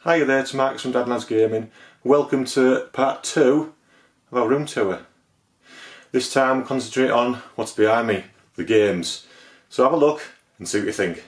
Hi there, it's Marcus from Dad and Lads Gaming. Welcome to part 2 of our room tour. This time we'll concentrate on what's behind me, the games. So have a look and see what you think.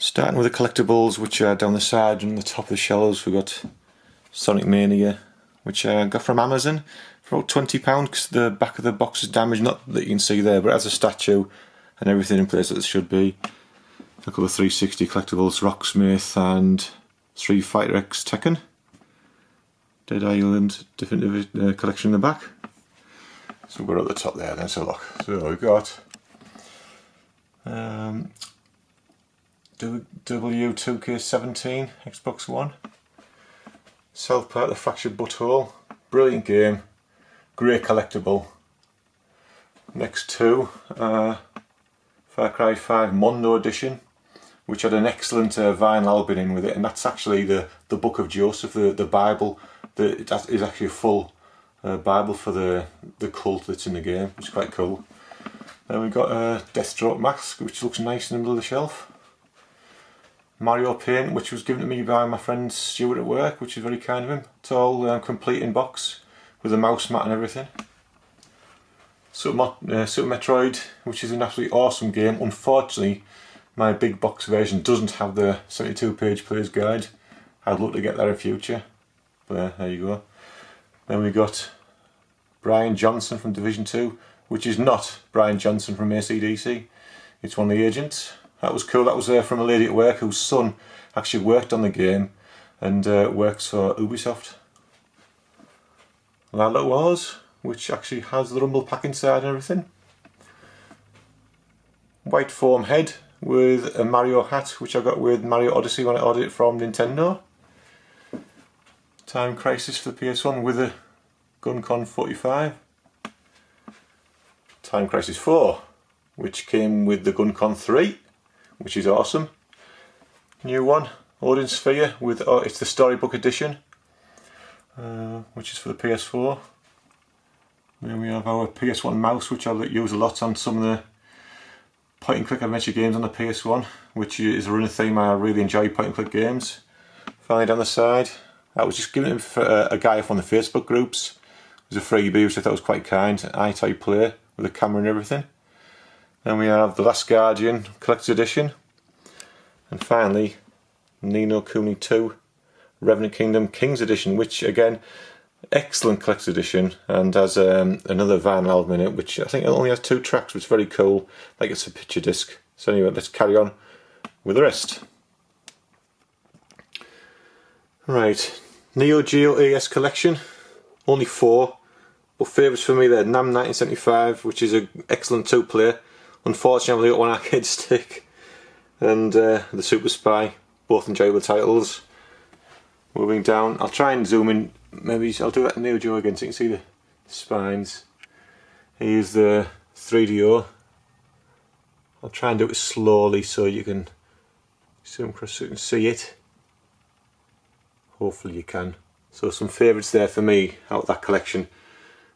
Starting with the collectibles, which are down the side and the top of the shelves, we've got Sonic Mania, which I got from Amazon for about £20 because the back of the box is damaged, not that you can see there, but it has a statue and everything in place that it should be. A couple of 360 collectibles, Rocksmith and Street Fighter X Tekken. Dead Island Definitive Collection in the back. So we're at the top there, let's have a look. So we've got W2K17 Xbox One, South Park The Fractured Butthole, brilliant game, great collectible. Next two, Far Cry 5 Mondo Edition, which had an excellent vinyl album in with it, and that's actually the Book of Joseph, the Bible. That is actually a full Bible for the cult that's in the game, which is quite cool. Then we've got a Deathstroke mask, which looks nice in the middle of the shelf. Mario Paint, which was given to me by my friend Stuart at work, which is very kind of him. It's all complete in box with a mouse mat and everything. Super Metroid, which is an absolutely awesome game. Unfortunately, my big box version doesn't have the 72-page player's guide. I'd love to get that in future. But there you go. Then we got Brian Johnson from Division 2, which is not Brian Johnson from AC/DC. It's one of the agents. That was cool. That was from a lady at work whose son actually worked on the game and works for Ubisoft. Lalo Wars, which actually has the rumble pack inside and everything. White foam head with a Mario hat, which I got with Mario Odyssey when I ordered it from Nintendo. Time Crisis for the PS1 with a GunCon 45. Time Crisis 4, which came with the GunCon 3. Which is awesome. New one, Odin Sphere with it's the Storybook Edition, which is for the PS4. Then we have our PS1 mouse, which I use a lot on some of the point and click adventure games on the PS1, which is a running theme. I really enjoy point and click games. Finally down the side, I was just giving it for a guy from the Facebook groups. It was a freebie, which I thought was quite kind. An iToy player with a camera and everything. Then we have The Last Guardian Collector's Edition. And finally, Ni no Kuni 2 Revenant Kingdom King's Edition, which again, excellent collector's edition and has another vinyl album in it, which I think it only has 2 tracks, which is very cool, like it's a picture disc. So anyway, let's carry on with the rest. Right, Neo Geo AS Collection, only 4, but favourites for me there, NAM 1975, which is an excellent 2-player. Unfortunately, I've only got one arcade stick, and the Super Spy, both enjoyable titles. Moving down, I'll try and zoom in, maybe I'll do that in Neo Geo again so you can see the spines. Here's the 3DO. I'll try and do it slowly so you can zoom across so you can see it. Hopefully you can. So some favourites there for me out of that collection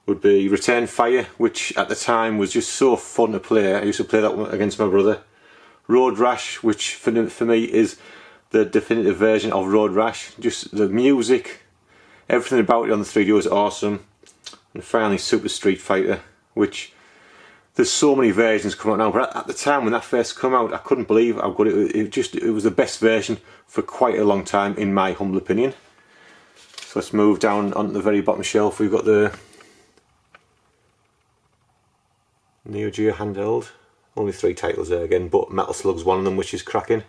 would be Return Fire, which at the time was just so fun to play. I used to play that one against my brother. Road Rash, which for me is the definitive version of Road Rash. Just the music, everything about it on the 3DO is awesome. And finally Super Street Fighter, which there's so many versions coming out now, but at the time when that first came out, I couldn't believe how good it was the best version for quite a long time, in my humble opinion. So let's move down onto the very bottom shelf. We've got the Neo Geo handheld. Only 3 titles there again, but Metal Slug's one of them, which is cracking.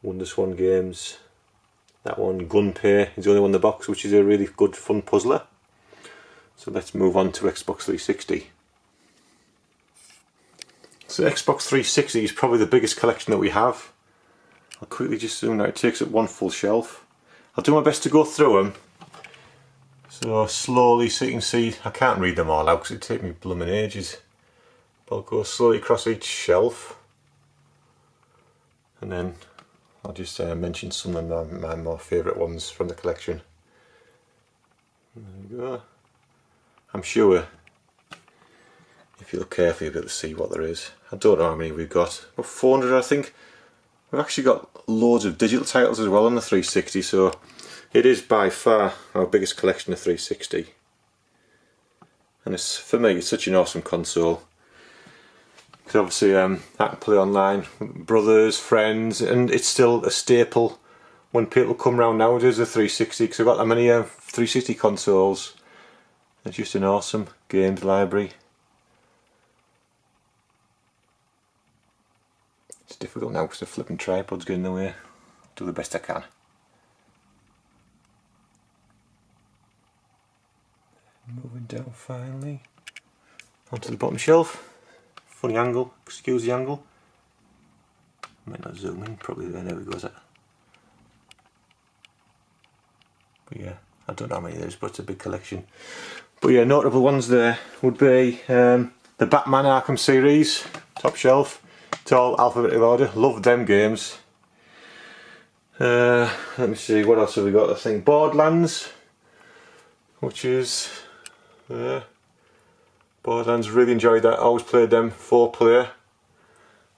WonderSwan games. That one, Gunpei, is the only one in the box, which is a really good fun puzzler. So let's move on to Xbox 360. So Xbox 360 is probably the biggest collection that we have. I'll quickly just zoom out, it takes up one full shelf. I'll do my best to go through them. So slowly, so you can see, I can't read them all out because it'd take me blooming ages. But I'll go slowly across each shelf. And then I'll just mention some of my more favourite ones from the collection. There we go. I'm sure if you look carefully you'll be able to see what there is. I don't know how many we've got. About 400 I think. We've actually got loads of digital titles as well on the 360, so it is by far our biggest collection of 360. And it's, for me, it's such an awesome console. Because obviously I can play online with brothers, friends, and it's still a staple when people come round nowadays with 360, because I've got that many 360 consoles. It's just an awesome games library. It's difficult now because the flipping tripod's getting in the way. Do the best I can. Moving down finally onto the bottom shelf. Funny angle, excuse the angle. Might not zoom in, probably there we go. But yeah, I don't know how many there is, but it's a big collection. But yeah, notable ones there would be the Batman Arkham series, top shelf. It's all alphabetical order, love them games. Let me see, what else have we got? I think Borderlands, which is Borderlands, really enjoyed that. I always played them 4-player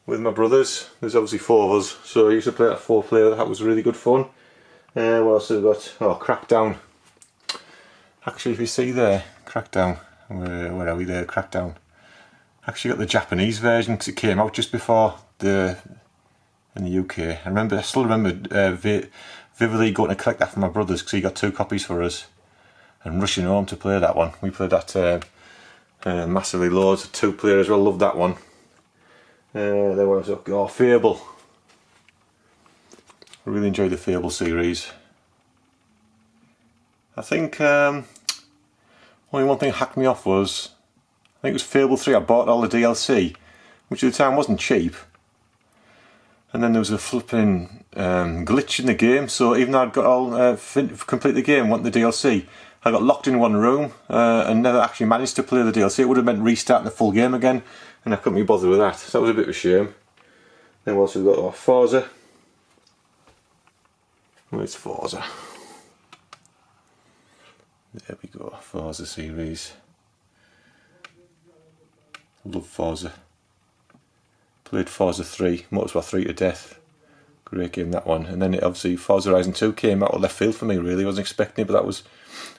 with my brothers. There's obviously 4 of us, so I used to play that 4-player, that was really good fun. What else have we got? Oh, Crackdown. Actually, if you see there, Crackdown, where are we there, Crackdown. Actually got the Japanese version because it came out just before in the UK. I still remember vividly going to collect that from my brothers because he got 2 copies for us and rushing home to play that one. We played that massively loads, 2-player as well, loved that one. There was Fable. I really enjoyed the Fable series. I think only one thing hacked me off was, I think it was Fable 3, I bought all the DLC, which at the time wasn't cheap. And then there was a flipping glitch in the game, so even though I'd got all complete the game, want the DLC, I got locked in one room and never actually managed to play the DLC. It would have meant restarting the full game again, and I couldn't be bothered with that, so that was a bit of a shame. Then what else have we got? Forza. Where's Forza? There we go, Forza series. Love Forza. Played Forza 3, Motorsport 3 to death. Great game, that one. And then obviously Forza Horizon 2 came out of left field for me, really. I wasn't expecting it, but that was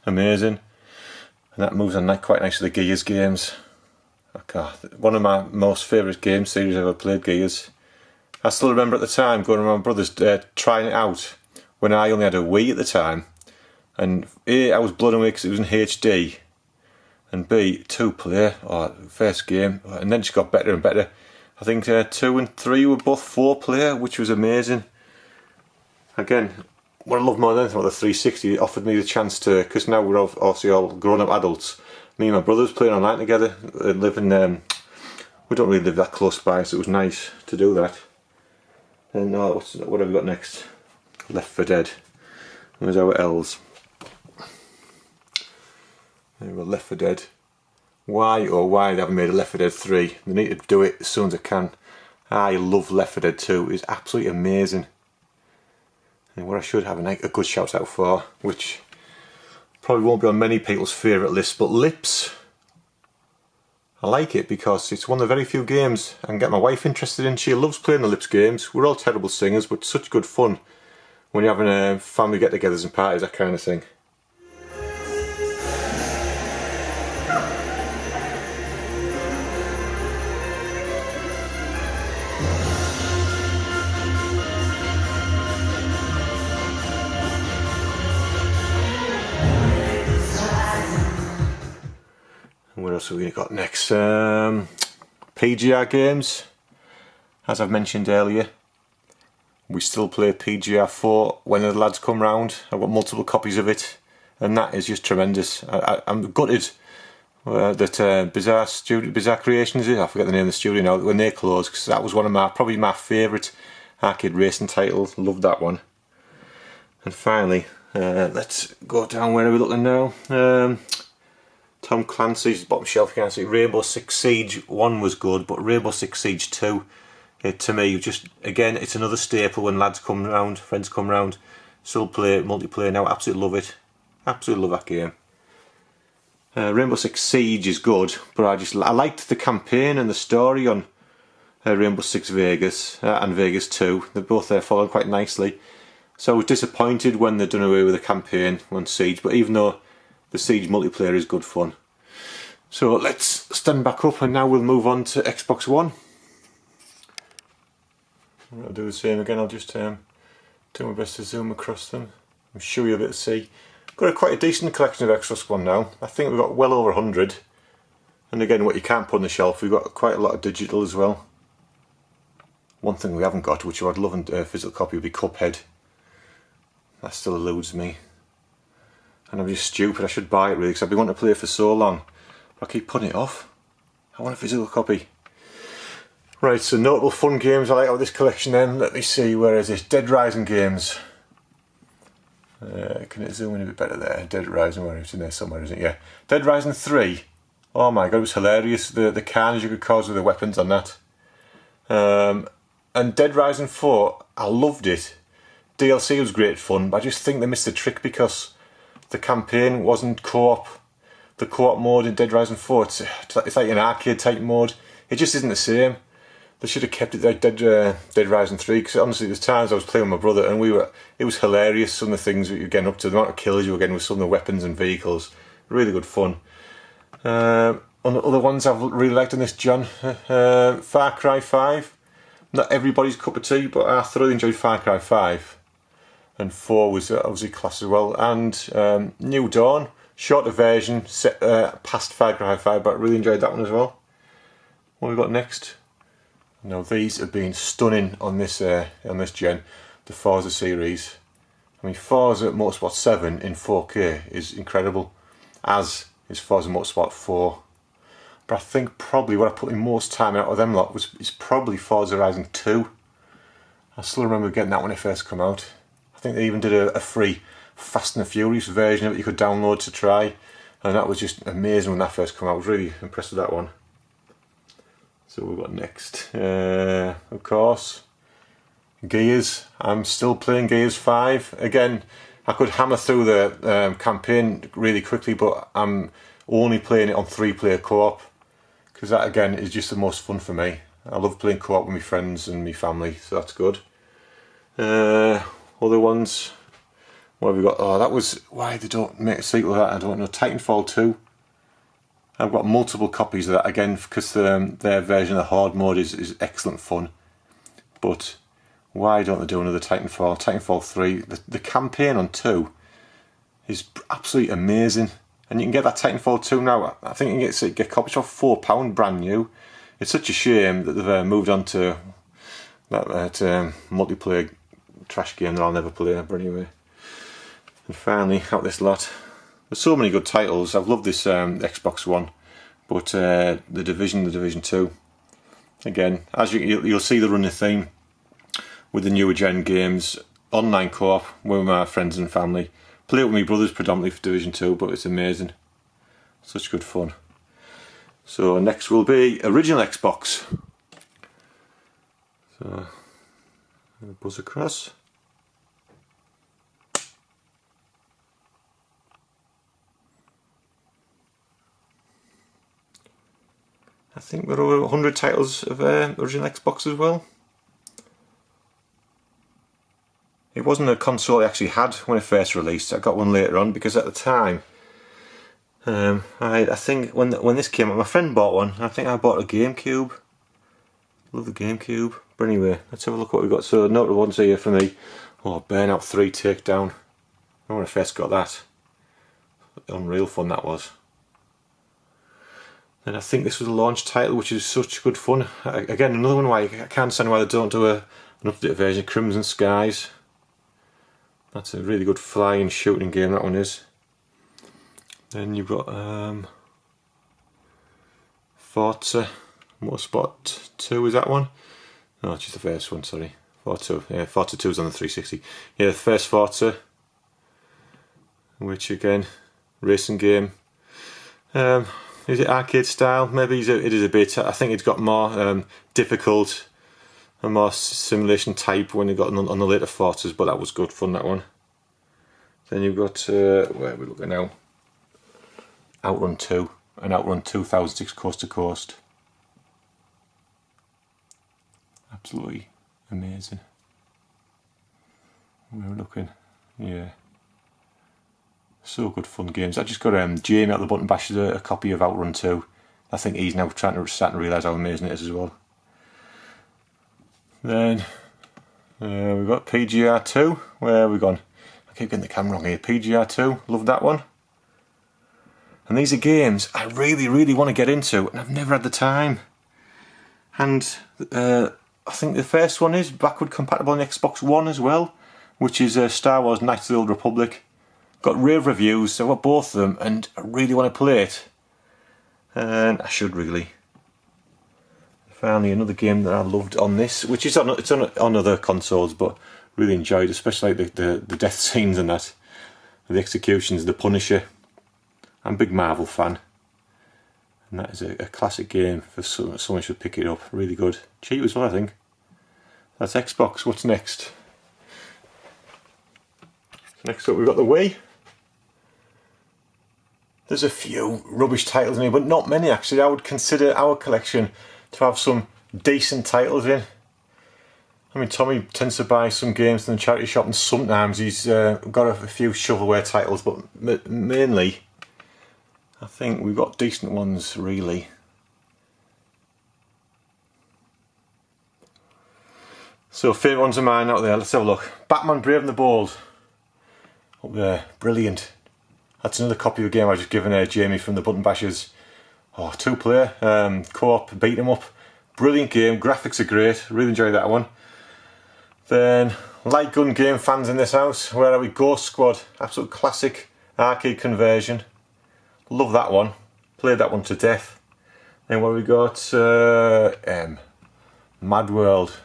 amazing. And that moves on quite nice to the Gears games. One of my most favourite game series I've ever played, Gears. I still remember at the time going to my brother's trying it out when I only had a Wii at the time. And A, I was blown away because it was in HD. And B, 2-player, first game, and then it just got better and better. I think 2 and 3 were both 4-player, which was amazing. Again, what I love more than anything about the 360, it offered me the chance to, because now we're obviously all grown-up adults, me and my brothers playing online together, living, we don't really live that close by, so it was nice to do that. And what have we got next? Left 4 Dead. There's our L's. There we go, Left 4 Dead. Why they haven't made a Left 4 Dead 3? They need to do it as soon as they can. I love Left 4 Dead 2, it's absolutely amazing. And what I should have a good shout out for, which probably won't be on many people's favourite lists, but Lips. I like it because it's one of the very few games I can get my wife interested in. She loves playing the Lips games. We're all terrible singers, but such good fun when you're having family get-togethers and parties, that kind of thing. What else have we got next? PGR games, as I've mentioned earlier. We still play PGR4 when the lads come round. I've got multiple copies of it, and that is just tremendous. I'm gutted that Bizarre Creations, I forget the name of the studio now, when they closed, because that was one of probably my favourite arcade racing titles. Loved that one. And finally, let's go down. Where are we looking now? Tom Clancy's bottom shelf, you can see Rainbow Six Siege 1 was good, but Rainbow Six Siege 2, to me, just again, it's another staple when lads come round, friends come round. Still play multiplayer now, absolutely love it. Absolutely love that game. Rainbow Six Siege is good, but I liked the campaign and the story on Rainbow Six Vegas and Vegas 2. They're both there following quite nicely. So I was disappointed when they'd done away with the campaign on Siege, but even though the Siege multiplayer is good fun. So let's stand back up, and now we'll move on to Xbox One. I'll do the same again. I'll just do my best to zoom across them. I'm sure you'll be able to see. Got quite a decent collection of Xbox One now. I think we've got well over 100. And again, what you can't put on the shelf, we've got quite a lot of digital as well. One thing we haven't got, which I'd love a physical copy, would be Cuphead. That still eludes me. And I'm just stupid, I should buy it really, because I've been wanting to play it for so long. But I keep putting it off. I want a physical copy. Right, so notable fun games I like out of this collection then. Let me see, where is this? Dead Rising games. Can it zoom in a bit better there? Dead Rising, where it's in there somewhere, isn't it? Yeah. Dead Rising 3. Oh my god, it was hilarious. The carnage you could cause with the weapons on that. And Dead Rising 4, I loved it. DLC was great fun, but I just think they missed the trick because the campaign wasn't co-op. The co-op mode in Dead Rising 4, it's like an arcade type mode. It just isn't the same. They should have kept it like Dead Rising 3, because honestly there's times I was playing with my brother and it was hilarious, some of the things that you were getting up to, the amount of kills you were getting with some of the weapons and vehicles. Really good fun. On the other ones I've really liked on this, John, Far Cry 5. Not everybody's cup of tea, but I thoroughly enjoyed Far Cry 5. And 4 was obviously class as well. And New Dawn, shorter version, set past Far Cry 5, but I really enjoyed that one as well. What have we got next? Now these have been stunning on this gen, the Forza series. I mean, Forza Motorsport 7 in 4K is incredible, as is Forza Motorsport 4. But I think probably what I put in most time out of them lot is probably Forza Horizon 2. I still remember getting that when it first came out. I think they even did a free Fast and the Furious version of it you could download to try, and that was just amazing when that first came out. I was really impressed with that one. So we've got next, of course, Gears. I'm still playing Gears 5. Again, I could hammer through the campaign really quickly, but I'm only playing it on 3-player co-op, because that again is just the most fun for me. I love playing co-op with my friends and my family, so that's good. Other ones, what have we got? Oh, that was, why they don't make a sequel of that, I don't know. Titanfall 2. I've got multiple copies of that, again, because their version of the Horde mode is excellent fun. But why don't they do another Titanfall? Titanfall 3, the campaign on 2 is absolutely amazing. And you can get that Titanfall 2 now. I think you can get copies for £4 brand new. It's such a shame that they've moved on to that multiplayer trash game that I'll never play, but anyway. And finally, out this lot. There's so many good titles. I've loved this Xbox One, but the Division 2. Again, as you'll see the running theme with the newer gen games, online co-op with my friends and family. Play it with my brothers predominantly for Division 2, but it's amazing. Such good fun. So next will be original Xbox. So buzz across. I think there are over 100 titles of original Xbox as well. It wasn't a console I actually had when it first released. I got one later on because at the time, I think when this came out, my friend bought one. I think I bought a GameCube. Love the GameCube. But anyway, let's have a look what we've got. So notable ones here for me. Oh, Burnout 3 Takedown. I when I first got that. Unreal fun that was. And I think this was a launch title, which is such good fun. Again, another one why I can't understand why they don't do a an updated version, Crimson Skies. That's a really good flying shooting game, that one is. Then you've got Forza Motorsport 2, is that one? No, it's just the first one, sorry. Forza, yeah, Forza 2 is on the 360. Yeah, the first Forza, which again, racing game. Is it arcade style? Maybe it is a bit. I think it's got more difficult and more simulation type when you got on the later Forzas, but that was good fun, that one. Then you've got, where are we looking now? Outrun 2 and Outrun 2006 Coast to Coast. Absolutely amazing. We're looking, yeah. So good fun games. I just got Jamie at the Button Bashers a copy of Outrun 2. I think he's now starting to realise how amazing it is as well. Then we've got PGR 2. Where have we gone? I keep getting the camera wrong here. PGR 2, love that one. And these are games I really want to get into, and I've never had the time. And I think the first one is backward compatible on Xbox One as well, which is Star Wars Knights of the Old Republic. Got rave reviews, so I've got both of them, and I really want to play it. And I should really. Finally, another game that I loved on this, which is on other consoles, but really enjoyed, especially like the death scenes and that, the executions, the Punisher. I'm a big Marvel fan, and that is a classic game for someone should pick it up. Really good, cheap as well, I think. That's Xbox. What's next? Next up, we've got the Wii. There's a few rubbish titles in here, but not many actually. I would consider our collection to have some decent titles in. I mean, Tommy tends to buy some games in the charity shop, and sometimes he's got a few shovelware titles, but mainly I think we've got decent ones, really. So, favourite ones of mine out there, let's have a look. Batman Brave and the Bold. Up there, brilliant. That's another copy of a game I just given Jamie from the Button Bashers. Oh, 2-player, co-op, beat 'em up. Brilliant game, graphics are great, really enjoyed that one. Then, light gun game fans in this house, where are we? Ghost Squad, absolute classic arcade conversion. Love that one, played that one to death. Then what have we got? Mad World.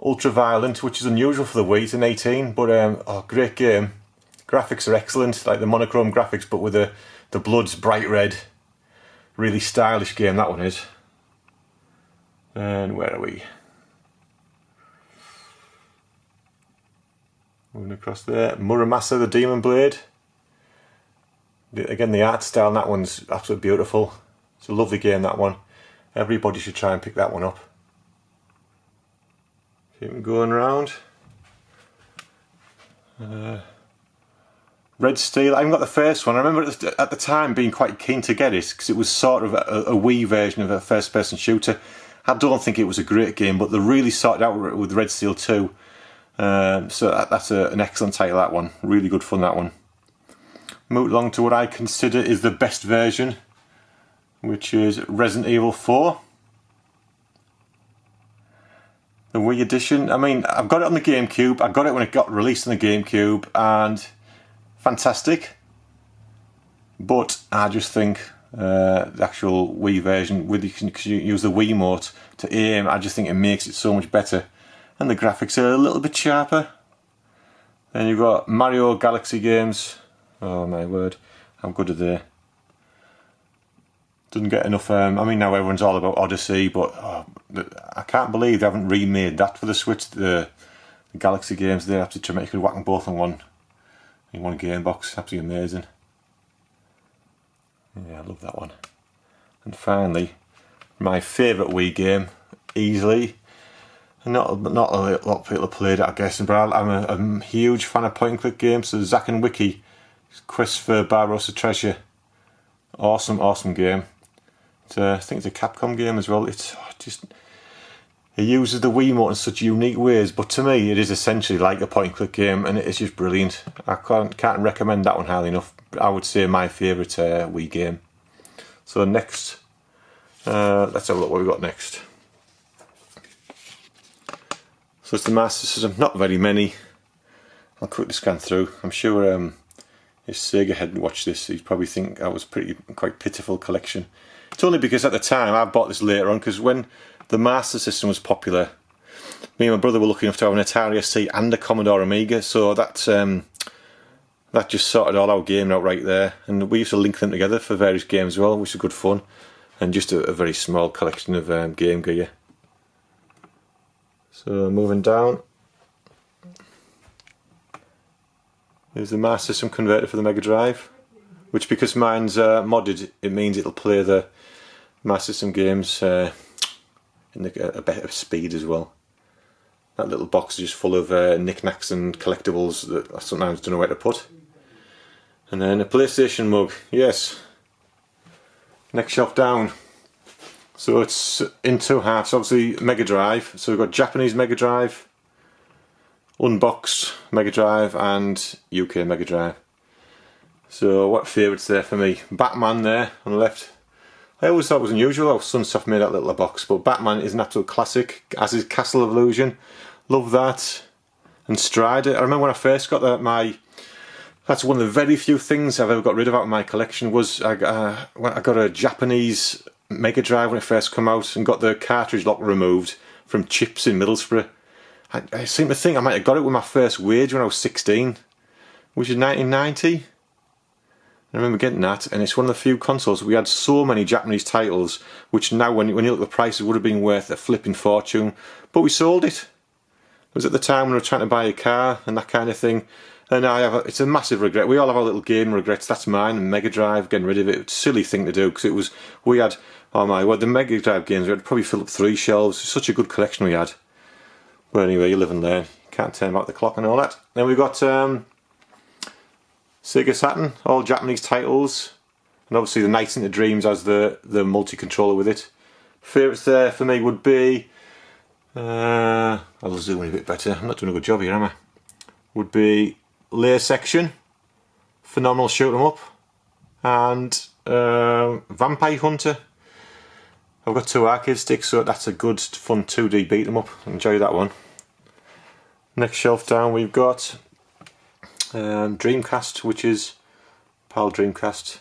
Ultra-violent, which is unusual for the Wii, it's an 18, but oh, great game. Graphics are excellent, like the monochrome graphics, but with the blood's bright red. Really stylish game, that one is. And where are we? Moving across there. Muramasa the Demon Blade. Again, the art style on that one's absolutely beautiful. It's a lovely game, that one. Everybody should try and pick that one up. Keep going around. Red Steel, I haven't got the first one. I remember at the time being quite keen to get it because it was sort of a Wii version of a first person shooter. I don't think it was a great game, but they really sorted out with Red Steel 2. So that's an excellent title, that one. Really good fun, that one. Move along to what I consider is the best version, which is Resident Evil 4. The Wii edition. I mean, I've got it on the GameCube. I got it when it got released on the GameCube, and fantastic. But I just think the actual Wii version, because you use the Wiimote to aim, I just think it makes it so much better. And the graphics are a little bit sharper. Then you've got Mario Galaxy games. Oh my word, how good are they? Doesn't get enough, I mean now everyone's all about Odyssey, but I can't believe they haven't remade that for the Switch, the Galaxy games. They have to make it whack them both in one game box, absolutely amazing. Yeah, I love that one. And finally, my favourite Wii game, easily. Not a lot of people have played it, I guess, but I'm a huge fan of point and click games, so Zack and Wiki, Quest for Barbarossa Treasure. Awesome game. I think it's a Capcom game as well. It uses the Wiimote in such unique ways, but to me it is essentially like a point and click game, and it's just brilliant. I can't recommend that one highly enough. I would say my favourite Wii game. So next, let's have a look what we've got next. So it's the Master System, not very many. I'll quickly scan through. I'm sure if Sega hadn't watched this, he'd probably think that was quite pitiful collection. It's only because at the time, I bought this later on, because when the Master System was popular, me and my brother were lucky enough to have an Atari ST and a Commodore Amiga, so that just sorted all our gaming out right there. And we used to link them together for various games as well, which was good fun. And just a very small collection of game gear. So moving down, there's the Master System converter for the Mega Drive, which, because mine's modded, it means it'll play the Master System games in a better speed as well. That little box is just full of knickknacks and collectibles that I sometimes don't know where to put. And then a PlayStation mug, yes. Next shelf down. So it's in two halves, obviously Mega Drive. So we've got Japanese Mega Drive, unboxed Mega Drive and UK Mega Drive. So what favourites there for me? Batman there on the left. I always thought it was unusual how Sunsoft made that little box, but Batman is an absolute classic, as is Castle of Illusion. Love that. And Strider. I remember when I first got that, that's one of the very few things I've ever got rid of out of my collection, was I got a Japanese Mega Drive when it first came out and got the cartridge lock removed from Chips in Middlesbrough. I seem to think I might have got it with my first wage when I was 16, which is 1990. I remember getting that, and it's one of the few consoles we had so many Japanese titles, which now when you look at the prices would have been worth a flipping fortune, but we sold it. It was at the time when we were trying to buy a car and that kind of thing. And it's a massive regret. We all have our little game regrets. That's mine. And Mega Drive, getting rid of it. It's a silly thing to do, because we had, oh my word, the Mega Drive games, we had probably fill up 3 shelves. Such a good collection we had. But anyway, you live and learn. You can't turn back the clock and all that. Then we've got Sega Saturn, all Japanese titles. And obviously the Nights into Dreams has the multi-controller with it. Favourites there for me would be, I'll zoom in a bit better. I'm not doing a good job here, am I? Would be Layer Section, phenomenal shoot 'em up, and Vampire Hunter. I've got 2 arcade sticks, so that's a good fun 2D beat 'em up. Enjoy that one. Next shelf down we've got Dreamcast, which is PAL Dreamcast.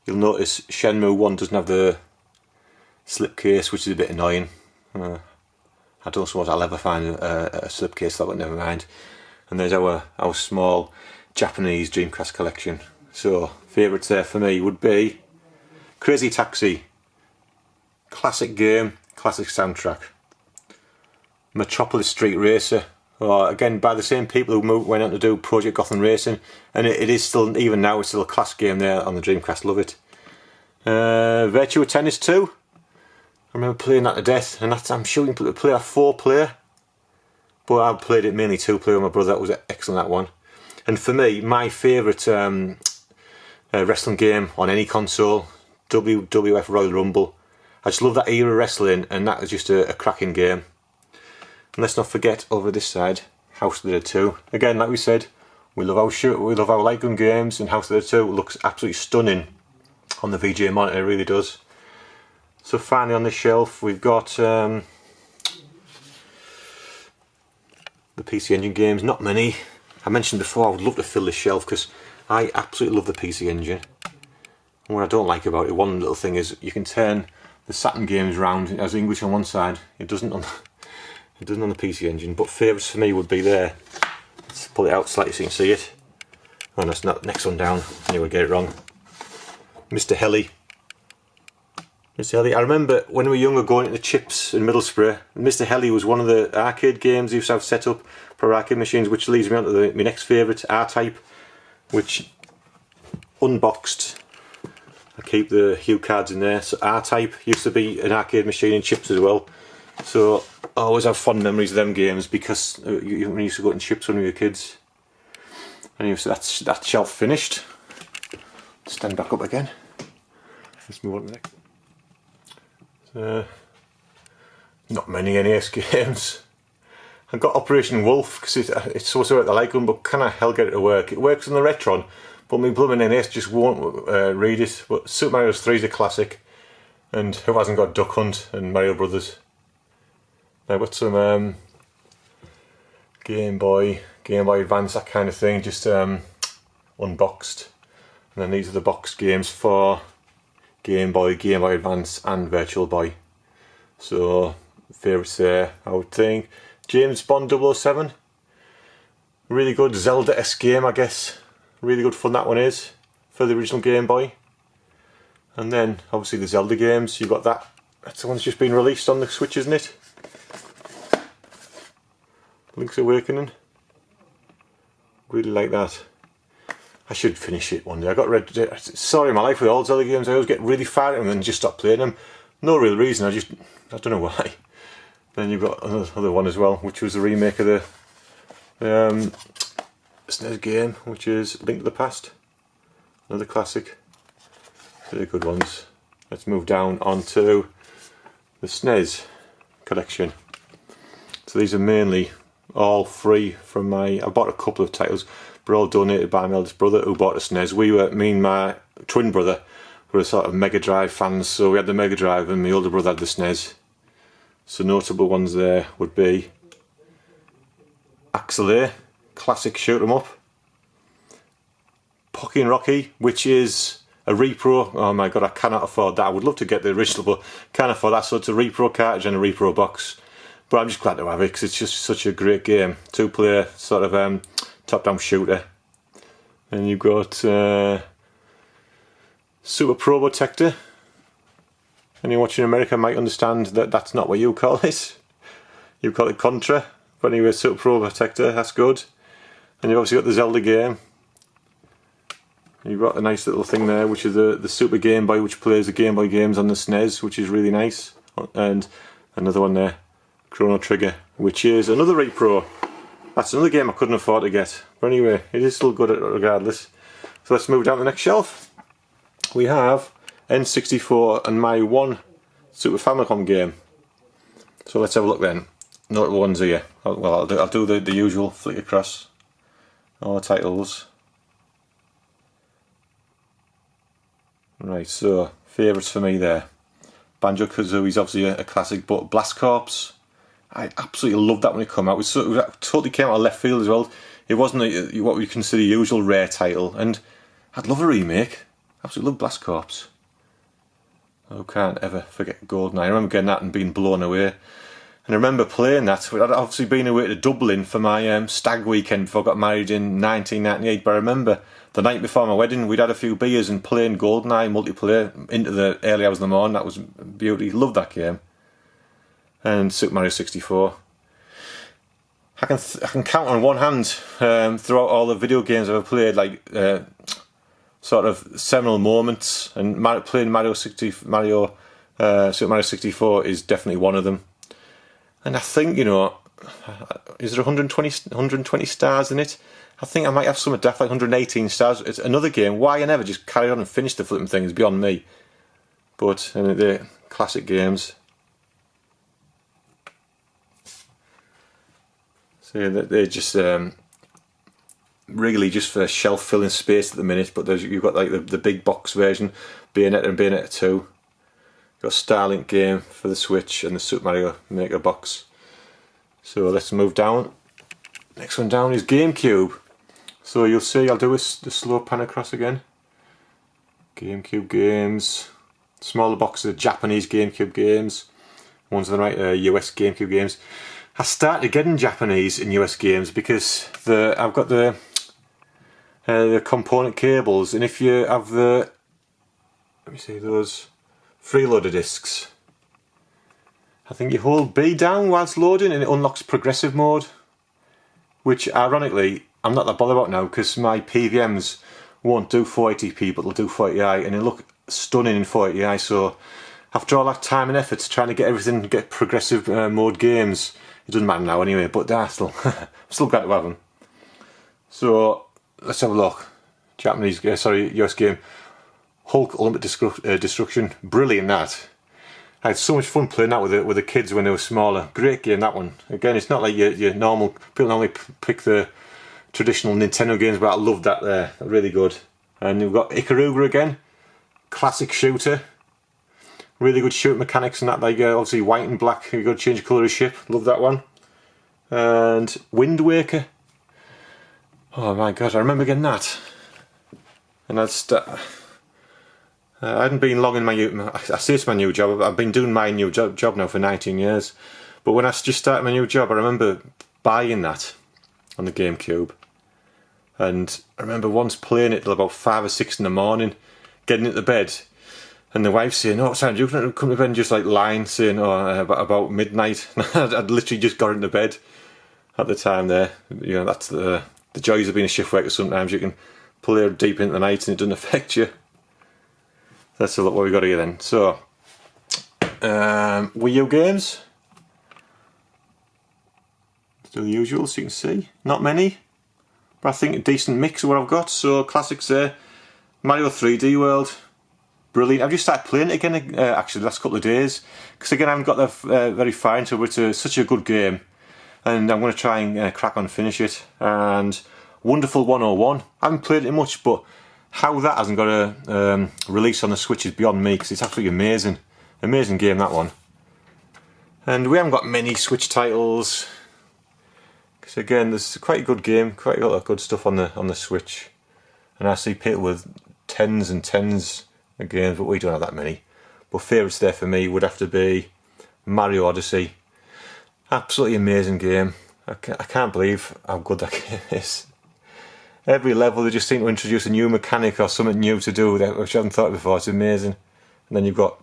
You'll notice Shenmue 1 doesn't have the slipcase, which is a bit annoying. I don't suppose I'll ever find a slipcase, that, but never mind. And there's our small Japanese Dreamcast collection. So favourites there for me would be Crazy Taxi, classic game, classic soundtrack. Metropolis Street Racer, again by the same people who went on to do Project Gotham Racing, and it is still, even now, it's still a class game there on the Dreamcast. Love it. Virtua Tennis 2. I remember playing that to death, and I'm sure you can play a 4-player. But I played it mainly 2-player with my brother. That was excellent, that one. And for me, my favourite wrestling game on any console, WWF Royal Rumble. I just love that era of wrestling, and that is just a cracking game. And let's not forget, over this side, House of the Dead 2. Again, like we said, we love our light gun games, and House of the Dead 2 looks absolutely stunning on the VGA monitor. It really does. So finally on this shelf we've got the PC Engine games. Not many. I mentioned before I would love to fill this shelf because I absolutely love the PC Engine. And what I don't like about it, one little thing, is you can turn the Saturn games round as English on one side. It doesn't on the PC Engine. But favourites for me would be there. Let's pull it out slightly so you can see it. Oh, that's not next one down. I knew I'd get it wrong. Mr. Heli. I remember when we were younger going into Chips in Middlesbrough, Mr. Heli was one of the arcade games he used to have set up for arcade machines, which leads me on to my next favourite, R-Type, which unboxed. I keep the Hue cards in there. So R-Type used to be an arcade machine in Chips as well. So I always have fond memories of them games because we used to go in Chips when we were kids. Anyway, so that's that shelf finished. Stand back up again. Let's move on to the next. Not many NES games. I've got Operation Wolf because it's supposed to work the light gun, but can I hell get it to work? It works on the Retron, but my blooming NES just won't read it. But Super Mario 3 is a classic, and who hasn't got Duck Hunt and Mario Brothers? I've got some Game Boy Advance, that kind of thing, just unboxed. And then these are the boxed games for Game Boy Advance and Virtual Boy. So favourites there, I would think James Bond 007, really good Zelda-esque game, I guess. Really good fun that one is, for the original Game Boy. And then obviously the Zelda games, you've got that. That's the one that's just been released on the Switch, isn't it? Link's Awakening. Really like that. I should finish it one day. I got ready to. Sorry, my life with all Zelda games, I always get really far and then just stop playing them. No real reason, I don't know why. Then you've got another one as well, which was a remake of the SNES game, which is Link to the Past. Another classic. Really good ones. Let's move down onto the SNES collection. So these are mainly all free from my. I bought a couple of titles, but all donated by my eldest brother who bought a SNES. Me and my twin brother were sort of Mega Drive fans, so we had the Mega Drive and my older brother had the SNES. So notable ones there would be Axel A, classic shoot 'em up. Pocky and Rocky, which is a repro. Oh my god, I cannot afford that. I would love to get the original, but can't afford that. So it's a repro cartridge and a repro box. But I'm just glad to have it because it's just such a great game. 2-player sort of top-down shooter. And you've got Super Probotector. Anyone watching in America might understand that that's not what you call it. You call it Contra. But anyway, Super Probotector, that's good. And you've obviously got the Zelda game. You've got a nice little thing there, which is the Super Game Boy, which plays the Game Boy games on the SNES, which is really nice. And another one there, Chrono Trigger, which is another repro. That's another game I couldn't afford to get. But anyway, it is still good regardless. So let's move down to the next shelf. We have N64 and my one Super Famicom game. So let's have a look then. Notable ones here. Well, I'll do the usual, flick across all the titles. Right, so favourites for me there. Banjo-Kazooie is obviously a classic, but Blast Corps, I absolutely loved that when it came out. It totally came out of left field as well. It wasn't what we consider a usual rare title, and I'd love a remake. Absolutely love Blast Corps. I can't ever forget GoldenEye. I remember getting that and being blown away. And I remember playing that. I'd obviously been away to Dublin for my stag weekend before I got married in 1998, but I remember the night before my wedding we'd had a few beers and playing GoldenEye multiplayer into the early hours of the morning. That was beauty. Loved that game. And Super Mario 64. I can count on one hand throughout all the video games I've ever played, like sort of seminal moments, and playing Super Mario 64 is definitely one of them. And I think, you know, is there 120 stars in it? I think I might have some daft like 118 stars. It's another game. Why I never just carried on and finished the flipping thing is beyond me. But they're classic games. So they're just really just for shelf filling space at the minute. But you've got like the big box version, Bayonetta and Bayonetta 2. Got a Starlink game for the Switch and the Super Mario Maker box. So let's move down. Next one down is GameCube. So you'll see I'll do the slow pan across again. GameCube games. Smaller boxes of Japanese GameCube games. Ones on the right are US GameCube games. I started getting Japanese in US games because I've got the component cables, and if you have let me see, those freeloader discs, I think you hold B down whilst loading and it unlocks progressive mode, which ironically I'm not that bothered about now because my PVMs won't do 480p but they'll do 480i and they look stunning in 480i. So after all that time and effort trying to get progressive mode games, it doesn't matter now anyway, but I'm still glad to have them. So let's have a look. US game. Hulk Ultimate Destruction, brilliant that. I had so much fun playing that with the kids when they were smaller. Great game, that one. Again, it's not like your normal, people normally pick the traditional Nintendo games, but I loved that there, really good. And we've got Ikaruga again, classic shooter. Really good shoot mechanics and that, like obviously white and black, you've got to change the colour of the ship, love that one. and Wind Waker. Oh my god, I remember getting that. And I hadn't been long in I say it's my new job. I've been doing my new job now for 19 years. But when I just started my new job, I remember buying that on the GameCube. And I remember once playing it till about 5 or 6 in the morning, getting into bed, and the wife saying, "Oh, Sam, you can come to bed," and just like lying, saying, "Oh, about midnight." I'd literally just got into bed at the time there. You know, that's the joys of being a shift worker. Sometimes you can play deep into the night and it doesn't affect you. That's a lot what we got here then. So, Wii U games. Still the usual, so you can see. Not many, but I think a decent mix of what I've got. So, classics there. Mario 3D World. Brilliant. I've just started playing it again, actually, the last couple of days. Because again, I haven't got that very far into it. It's such a good game. And I'm going to try and crack on and finish it. And Wonderful 101. I haven't played it much, but how that hasn't got a release on the Switch is beyond me, because it's absolutely amazing. Amazing game, that one. And we haven't got many Switch titles, because again, there's quite a good game, quite a lot of good stuff on the Switch. And I see people with tens and tens of games, but we don't have that many. But favourites there for me would have to be Mario Odyssey. Absolutely amazing game. I can't believe how good that game is. Every level they just seem to introduce a new mechanic or something new to do which I haven't thought of before. It's amazing. And then you've got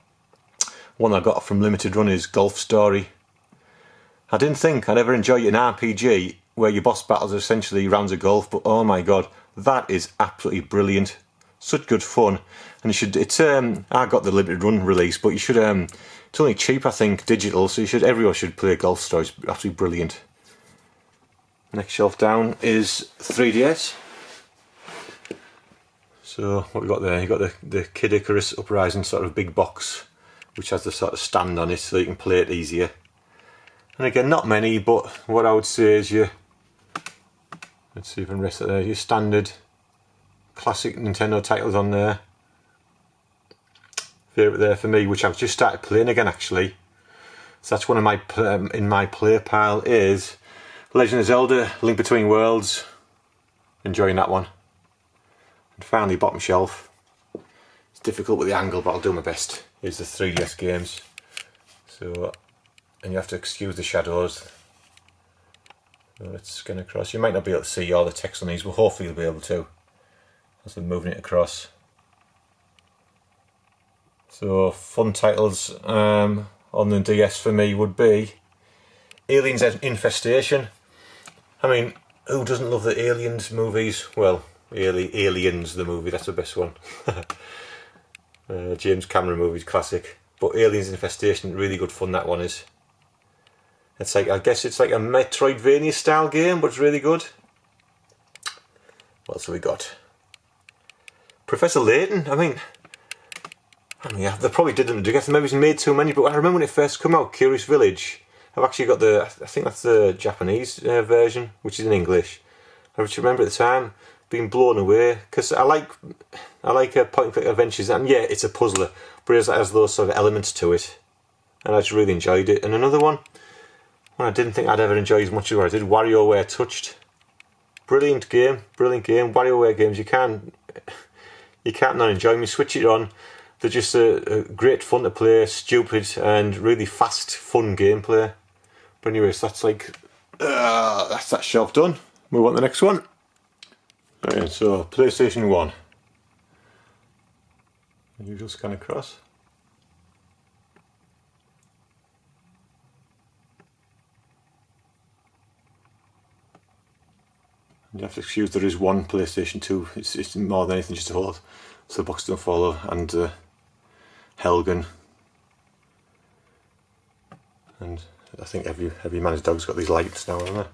one I got from Limited Run is Golf Story. I didn't think I'd ever enjoy an RPG where your boss battles are essentially rounds of golf, but oh my god, that is absolutely brilliant. Such good fun. And you should, I got the Limited Run release, but you should, it's only cheap, I think, digital, so everyone should play Golf Story. It's absolutely brilliant. Next shelf down is 3DS. So what we got there, you've got the Kid Icarus Uprising sort of big box, which has the sort of stand on it so you can play it easier. And again, not many, but what I would say is let's see if I can rest it there, your standard classic Nintendo titles on there. Favourite there for me, which I've just started playing again actually. So that's one of my, in my play pile is Legend of Zelda, Link Between Worlds. Enjoying that one. And finally, bottom shelf. It's difficult with the angle, but I'll do my best. Is the 3DS games. So, and you have to excuse the shadows. So let's scan across. You might not be able to see all the text on these, but hopefully you'll be able to as I'm moving it across. So, fun titles on the DS for me would be Aliens Infestation. I mean, who doesn't love the Aliens movies? Well, Aliens the movie, that's the best one. James Cameron movies, classic. But Aliens Infestation, really good fun that one is. It's like, I guess it's like a Metroidvania style game, but it's really good. What else have we got? Professor Layton, I mean, they probably didn't do it. Maybe it's made too many, but I remember when it first came out, Curious Village. I've actually got I think that's the Japanese version, which is in English. I just remember at the time being blown away, because I like point and click adventures, and yeah, it's a puzzler, but it has those sort of elements to it, and I just really enjoyed it. And another one I didn't think I'd ever enjoy as much as what I did, WarioWare Touched. Brilliant game, brilliant game. WarioWare games, you can't not enjoy them. You switch it on, they're just a great fun to play, stupid and really fast, fun gameplay. But anyways, that's that's that shelf done. Move on to the next one. Right, so PlayStation 1. Usual scan across. You have to excuse there is one PlayStation 2. It's more than anything just to hold, so the box don't fall over. And Helgen. And I think every man's dog's got these lights now, haven't they?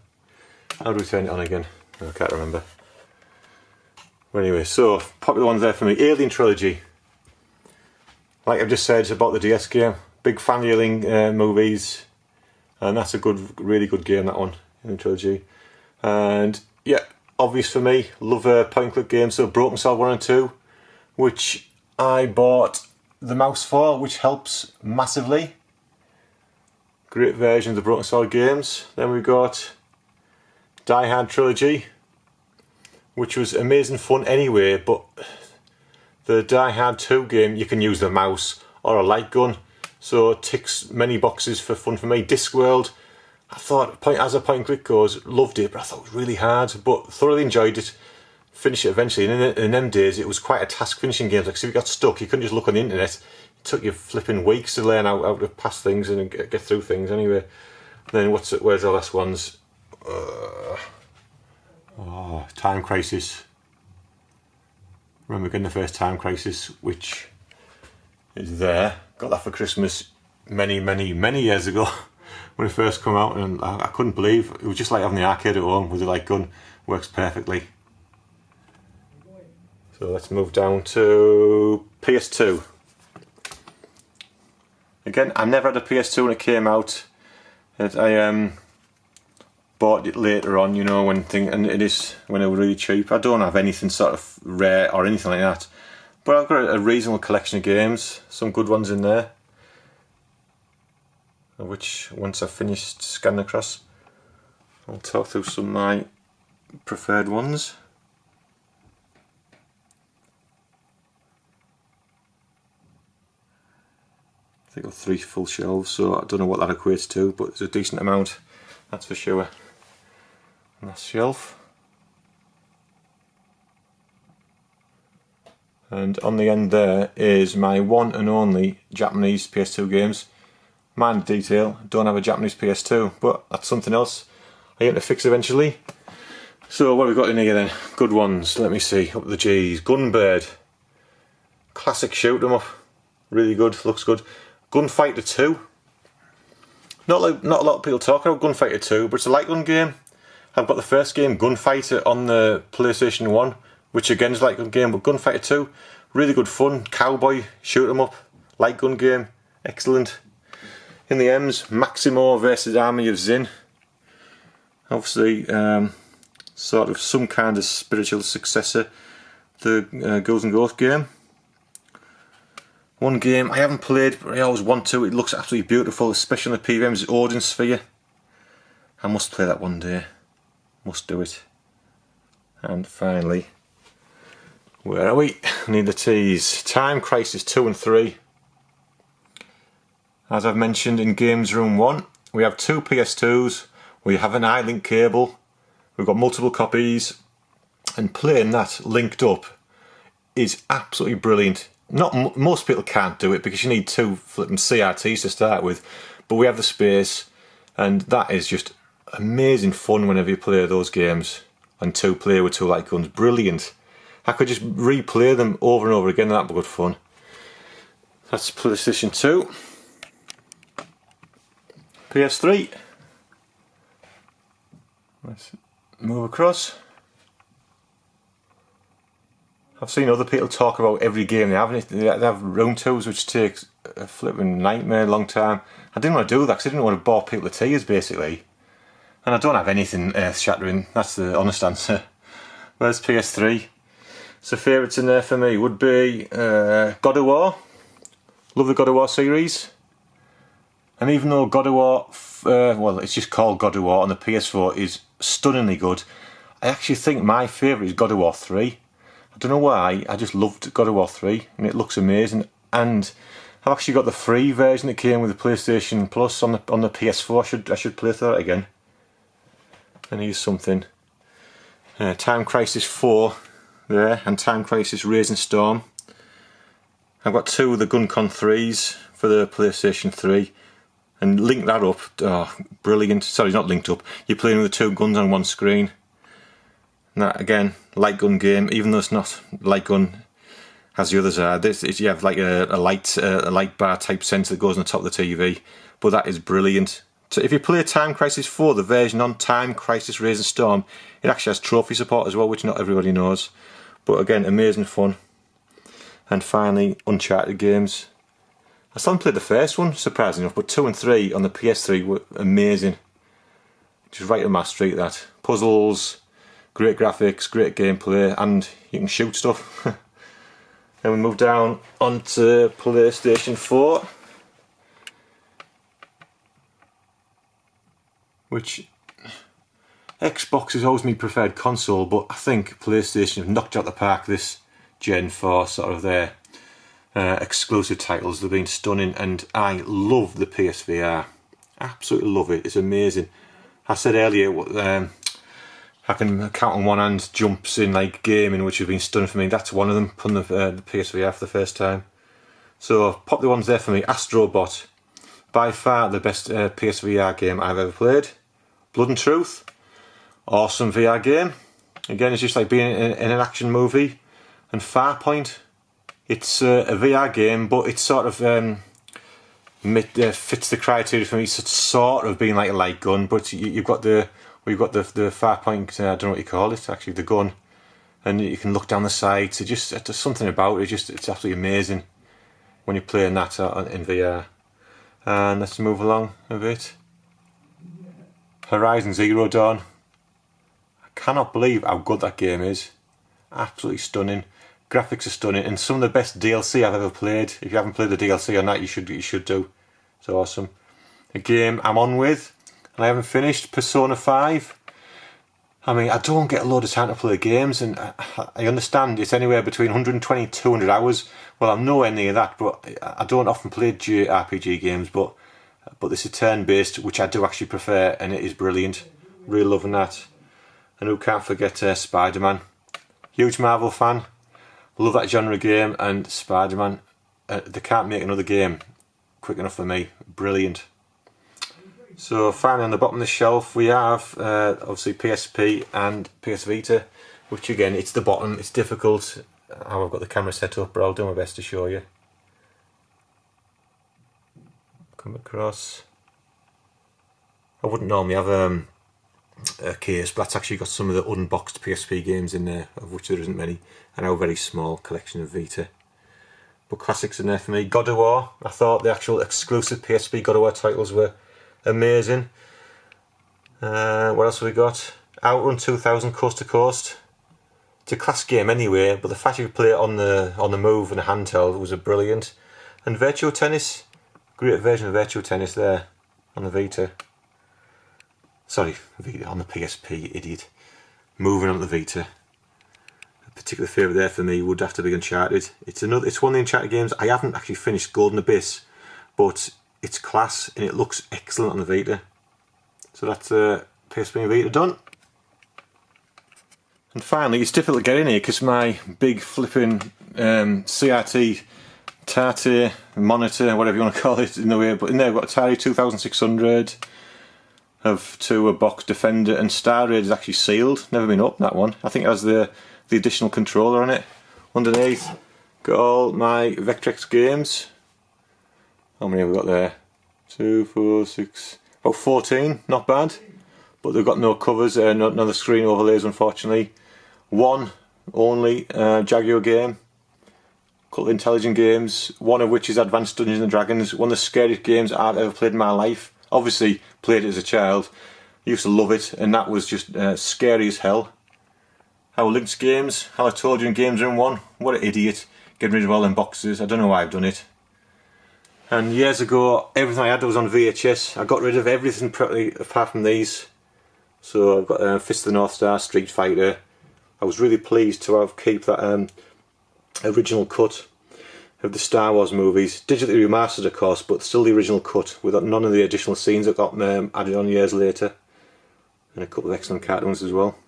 How do we turn it on again? I can't remember. But anyway, so popular ones there for me. Alien Trilogy. Like I've just said about the DS game, big fan of Alien movies, and that's a really good game, that one, Alien Trilogy. And yeah, obvious for me, love point and click games. So Broken Sword 1 and 2, which I bought the mouse for, which helps massively. Great version of the Broken Sword games. Then we've got Die Hard trilogy, which was amazing fun anyway, but the Die Hard 2 game, you can use the mouse or a light gun, so it ticks many boxes for fun for me. Discworld, I thought, as a point and click goes, loved it, but I thought it was really hard, but thoroughly enjoyed it. Finished it eventually, and in them days it was quite a task finishing games. Like, so if you got stuck, you couldn't just look on the internet. It took you flipping weeks to learn how to pass things and get through things anyway. Then where's the last ones? Time Crisis. Remember getting the first Time Crisis, which is there. Got that for Christmas many years ago when it first came out, and I couldn't believe it. Was just like having the arcade at home with the light gun. Works perfectly. So let's move down to PS2. Again, I never had a PS2 when it came out. I bought it later on, you know, when it was really cheap. I don't have anything sort of rare or anything like that, but I've got a reasonable collection of games, some good ones in there, which once I've finished scanning across, I'll talk through some of my preferred ones. I think I've 3 full shelves, so I don't know what that equates to, but it's a decent amount, that's for sure. On that shelf. And on the end there is my one and only Japanese PS2 games. Mind detail, don't have a Japanese PS2, but that's something else I get to fix eventually. So what have we got in here then? Good ones, let me see, up the G's. Gunbird. Classic shoot 'em up. Really good, looks good. Gunfighter 2. Not a lot of people talk about Gunfighter 2, but it's a light gun game. I've got the first game, Gunfighter, on the PlayStation 1, which again is a light gun game, but Gunfighter 2, really good fun. Cowboy, shoot 'em up, light gun game, excellent. In the M's, Maximo versus Army of Zin. Obviously, sort of some kind of spiritual successor to the Ghouls and Ghosts game. One game I haven't played, but I always want to. It looks absolutely beautiful, especially on the PVMs. Odin Sphere. I must play that one day. Must do it. And finally, where are we? I need the T's. Time Crisis 2 and 3. As I've mentioned in Games Room 1, we have 2 PS2s. We have an iLink cable. We've got multiple copies. And playing that linked up is absolutely brilliant. Most people can't do it because you need 2 flipping CRTs to start with, but we have the space, and that is just amazing fun whenever you play those games. And 2 player with 2 light guns, brilliant. I could just replay them over and over again, that'd be good fun. That's PlayStation 2. PS3. Let's move across. I've seen other people talk about every game they have. They have room 2s, which takes a flipping nightmare, long time. I didn't want to do that because I didn't want to bore people to tears, basically. And I don't have anything earth-shattering, that's the honest answer. Where's PS3? So favourites in there for me would be God of War. Love the God of War series. And even though God of War, well, it's just called God of War on the PS4, is stunningly good, I actually think my favourite is God of War 3. I don't know why, I just loved God of War 3 and it looks amazing. And I've actually got the free version that came with the PlayStation Plus on the PS4. I should play through that again. And here's something. Time Crisis 4 there, and Time Crisis Raging Storm. I've got 2 of the GunCon 3s for the PlayStation 3. And link that up, oh, brilliant. Sorry, not linked up. You're playing with the 2 guns on one screen. And that, again, light gun game, even though it's not light gun as the others are. You have like a light bar type sensor that goes on the top of the TV, but that is brilliant. So if you play Time Crisis 4, the version on Time Crisis Raging Storm, it actually has trophy support as well, which not everybody knows. But again, amazing fun. And finally, Uncharted games. I still haven't played the first one, surprisingly enough, but 2 and 3 on the PS3 were amazing. Just right in my street, that. Puzzles, great graphics, great gameplay, and you can shoot stuff. Then we move down onto PlayStation 4, which Xbox is always my preferred console, but I think PlayStation have knocked out the park this gen for sort of their exclusive titles. They've been stunning, and I love the PSVR. Absolutely love it. It's amazing. I said earlier, I can count on one hand jumps in like gaming which have been stunning for me. That's one of them, putting the PSVR for the first time. So pop the ones there for me. Astrobot, by far the best PSVR game I've ever played. Blood and Truth, awesome VR game. Again, it's just like being in an action movie. And Farpoint, it's a VR game, but it's sort of fits the criteria for me. It's sort of being like a light gun, but you've got the Farpoint. I don't know what you call it. Actually, the gun, and you can look down the sides. It's something about it. It's absolutely amazing when you're playing that in VR. And let's move along a bit. Horizon Zero Dawn. I cannot believe how good that game is. Absolutely stunning. Graphics are stunning, and some of the best DLC I've ever played. If you haven't played the DLC on that, you should do. It's awesome. A game I'm on with, and I haven't finished, Persona 5. I mean, I don't get a load of time to play games, and I understand it's anywhere between 120 and 200 hours. Well, I'm nowhere near that, but I don't often play JRPG games, but this is turn-based, which I do actually prefer, and it is brilliant. Really loving that. And who can't forget Spider-Man. Huge Marvel fan. Love that genre game, and Spider-Man, they can't make another game quick enough for me. Brilliant. So finally on the bottom of the shelf we have obviously PSP and PS Vita, which again, it's the bottom. It's difficult how I've got the camera set up, but I'll do my best to show you. Come across. I wouldn't normally have a case, but that's actually got some of the unboxed PSP games in there, of which there isn't many, and a very small collection of Vita. But classics in there for me. God of War. I thought the actual exclusive PSP God of War titles were amazing. What else have we got? Outrun 2000 Coast to Coast. It's a class game anyway, but the fact you could play it on the move and a handheld was brilliant. And Virtua Tennis. Great version of Virtua Tennis there on the Vita. Sorry, Vita, on the PSP, idiot. Moving on to the Vita. A particular favourite there for me would have to be Uncharted. It's one of the Uncharted games. I haven't actually finished Golden Abyss, but it's class and it looks excellent on the Vita. So that's PSP and Vita done. And finally, it's difficult to get in here because my big flipping CRT Tarte monitor, whatever you want to call it, in the way. But in there, I've got Atari 2600. Have two, a box Defender, and Star Raid is actually sealed. Never been opened, that one. I think it has the additional controller on it. Underneath, got all my Vectrex games. How many have we got there? 2, 4, 6, about 14. Not bad. But they've got no covers, none of the screen overlays, unfortunately. One only Jaguar game. A couple of intelligent games. One of which is Advanced Dungeons and Dragons. One of the scariest games I've ever played in my life. Obviously, played it as a child. Used to love it, and that was just scary as hell. How Link's games. How I Told You in Games Room 1. What an idiot. Getting rid of all them boxes. I don't know why I've done it. And years ago, everything I had was on VHS. I got rid of everything apart from these. So I've got Fist of the North Star, Street Fighter. I was really pleased to keep that original cut of the Star Wars movies, digitally remastered of course, but still the original cut with none of the additional scenes that got added on years later, and a couple of excellent cartoons as well.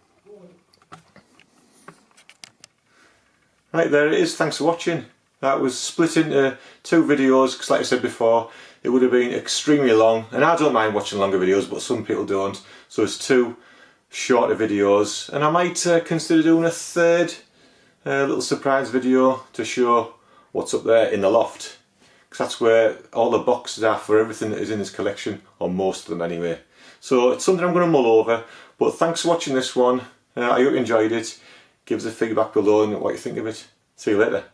Right, there it is. Thanks for watching. That was split into two videos because, like I said before, it would have been extremely long, and I don't mind watching longer videos, but some people don't, so it's two shorter videos, and I might consider doing a third little surprise video to show what's up there in the loft, because that's where all the boxes are for everything that is in this collection, or most of them anyway. So it's something I'm going to mull over, but thanks for watching this one. I hope you enjoyed it. Give us a feedback below and what you think of it. See you later.